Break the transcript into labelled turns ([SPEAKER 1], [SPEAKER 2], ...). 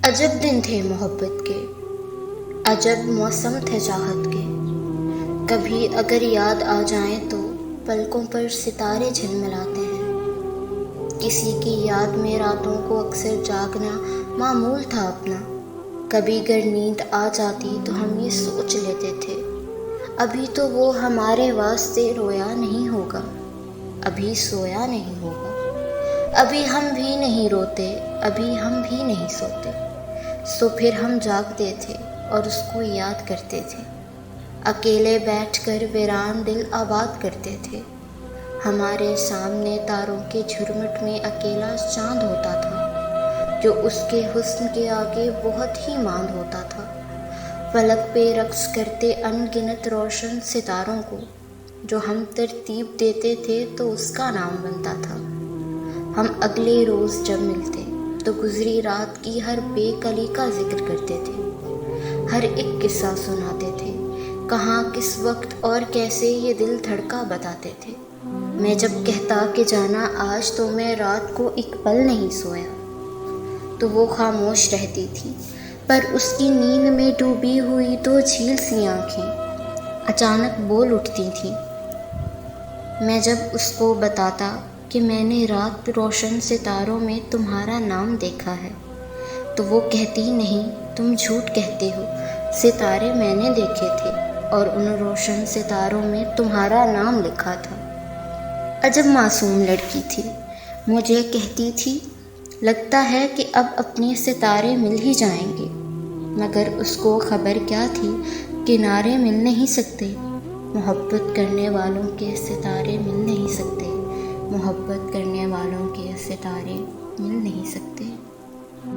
[SPEAKER 1] عجب دن تھے محبت کے، عجب موسم تھے چاہت کے۔ کبھی اگر یاد آ جائیں تو پلکوں پر ستارے جھلملاتے ہیں۔ کسی کی یاد میں راتوں کو اکثر جاگنا معمول تھا اپنا۔ کبھی گر نیند آ جاتی تو ہم یہ سوچ لیتے تھے، ابھی تو وہ ہمارے واسطے رویا نہیں ہوگا، ابھی سویا نہیں ہوگا۔ ابھی ہم بھی نہیں روتے، ابھی ہم بھی نہیں سوتے۔ سو پھر ہم جاگتے تھے اور اس کو یاد کرتے تھے، اکیلے بیٹھ کر ویران دل آباد کرتے تھے۔ ہمارے سامنے تاروں کے جھرمٹ میں اکیلا چاند ہوتا تھا، جو اس کے حسن کے آگے بہت ہی ماند ہوتا تھا۔ فلک پہ رقص کرتے ان گنت روشن ستاروں کو جو ہم ترتیب دیتے تھے تو اس کا نام بنتا تھا۔ ہم اگلے روز جب ملتے تو گزری رات کی ہر بے کلی کا ذکر کرتے تھے، ہر ایک قصہ سناتے تھے، کہاں کس وقت اور کیسے یہ دل دھڑکا بتاتے تھے۔ میں جب کہتا کہ جانا آج تو میں رات کو ایک پل نہیں سویا، تو وہ خاموش رہتی تھی، پر اس کی نیند میں ڈوبی ہوئی دو جھیل سی آنکھیں اچانک بول اٹھتی تھیں۔ میں جب اس کو بتاتا کہ میں نے رات روشن ستاروں میں تمہارا نام دیکھا ہے، تو وہ کہتی نہیں، تم جھوٹ کہتے ہو، ستارے میں نے دیکھے تھے اور ان روشن ستاروں میں تمہارا نام لکھا تھا۔ عجب معصوم لڑکی تھی، مجھے کہتی تھی لگتا ہے کہ اب اپنے ستارے مل ہی جائیں گے، مگر اس کو خبر کیا تھی کنارے مل نہیں سکتے، محبت کرنے والوں کے ستارے مل نہیں سکتے، محبت کرنے والوں کے ستارے مل نہیں سکتے۔